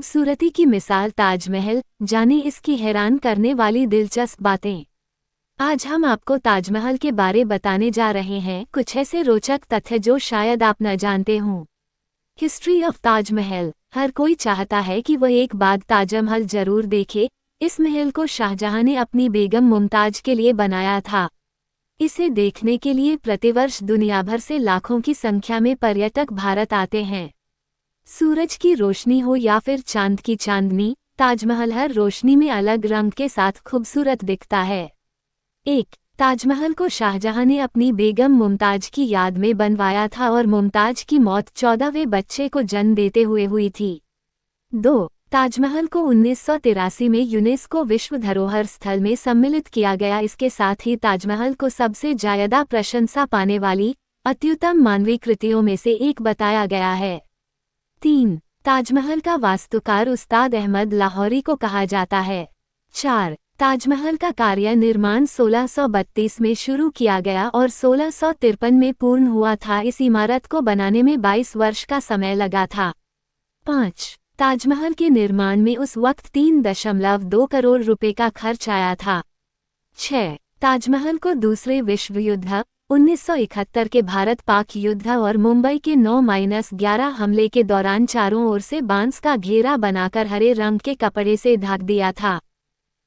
खूबसूरती की मिसाल ताजमहल, जाने इसकी हैरान करने वाली दिलचस्प बातें। आज हम आपको ताजमहल के बारे बताने जा रहे हैं, कुछ ऐसे रोचक तथ्य जो शायद आप न जानते हों। History of Taj Mahal. हर कोई चाहता है कि वह एक बार ताजमहल जरूर देखे। इस महल को शाहजहां ने अपनी बेगम मुमताज के लिए बनाया था। इसे देखने के लिए प्रतिवर्ष दुनिया भर से लाखों की संख्या में पर्यटक भारत आते हैं। सूरज की रोशनी हो या फिर चांद की चांदनी, ताजमहल हर रोशनी में अलग रंग के साथ खूबसूरत दिखता है। एक, ताजमहल को शाहजहां ने अपनी बेगम मुमताज की याद में बनवाया था और मुमताज की मौत 14वें बच्चे को जन्म देते हुए हुई थी। 2, ताजमहल को 1983 में यूनेस्को विश्व धरोहर स्थल में सम्मिलित किया गया। इसके साथ ही ताजमहल को सबसे ज्यादा प्रशंसा पाने वाली अत्युत्तम मानवीय कृतियों में से एक बताया गया है। 3, ताजमहल का वास्तुकार उस्ताद अहमद लाहौरी को कहा जाता है। 4, ताजमहल का कार्य निर्माण 1632 में शुरू किया गया और 1653 में पूर्ण हुआ था। इस इमारत को बनाने में 22 वर्ष का समय लगा था। 5, ताजमहल के निर्माण में उस वक्त 3.2 करोड़ रुपए का खर्च आया था। 6, ताजमहल को दूसरे विश्व युद्ध, 1971 के भारत पाक युद्ध और मुंबई के 9-11 हमले के दौरान चारों ओर से बांस का घेरा बनाकर हरे रंग के कपड़े से ढक दिया था,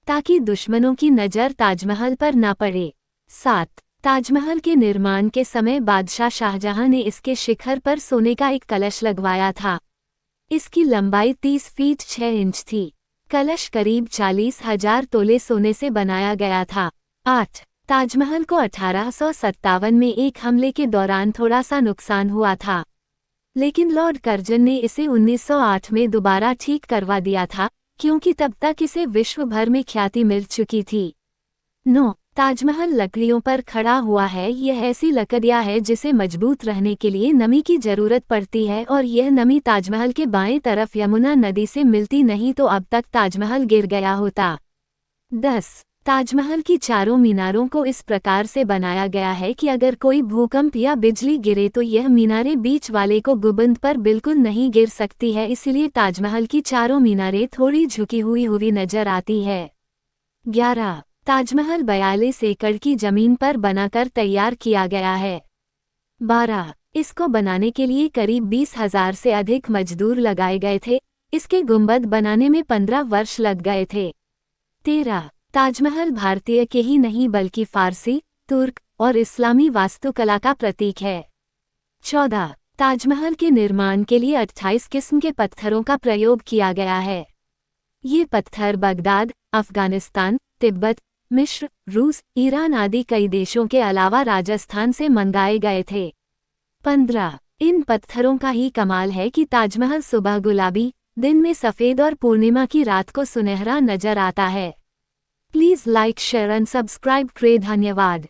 ताकि दुश्मनों की नज़र ताजमहल पर न पड़े। 7, ताजमहल के निर्माण के समय बादशाह शाहजहां ने इसके शिखर पर सोने का एक कलश लगवाया था। इसकी लंबाई 30 फीट 6 इंच थी। कलश करीब 40,000 तोले सोने से बनाया गया था। 8, ताजमहल को 1857 में एक हमले के दौरान थोड़ा सा नुकसान हुआ था, लेकिन लॉर्ड कर्जन ने इसे 1908 में दोबारा ठीक करवा दिया था, क्योंकि तब तक इसे विश्व भर में ख्याति मिल चुकी थी। 9, ताजमहल लकड़ियों पर खड़ा हुआ है। यह ऐसी लकड़ियां है जिसे मजबूत रहने के लिए नमी की जरूरत पड़ती है और यह नमी ताजमहल के बाएं तरफ यमुना नदी से मिलती, नहीं तो अब तक ताजमहल गिर गया होता। 10, ताजमहल की चारों मीनारों को इस प्रकार से बनाया गया है कि अगर कोई भूकंप या बिजली गिरे तो यह मीनारें बीच वाले को गुंबद पर बिल्कुल नहीं गिर सकती है, इसलिए ताजमहल की चारों मीनारें थोड़ी झुकी हुई नजर आती है। 11, ताजमहल 42 एकड़ की जमीन पर बनाकर तैयार किया गया है। 12, इसको बनाने के लिए करीब 20,000 से अधिक मजदूर लगाए गए थे। इसके गुंबद बनाने में 15 वर्ष लग गए थे। 13, ताजमहल भारतीय के ही नहीं बल्कि फारसी, तुर्क और इस्लामी वास्तुकला का प्रतीक है। 14, ताजमहल के निर्माण के लिए 28 किस्म के पत्थरों का प्रयोग किया गया है। ये पत्थर बगदाद, अफगानिस्तान, तिब्बत, मिस्र, रूस, ईरान आदि कई देशों के अलावा राजस्थान से मंगाए गए थे। 15, इन पत्थरों का ही कमाल है कि ताजमहल सुबह गुलाबी, दिन में सफ़ेद और पूर्णिमा की रात को सुनहरा नजर आता है। Please like, share and subscribe करें। धन्यवाद।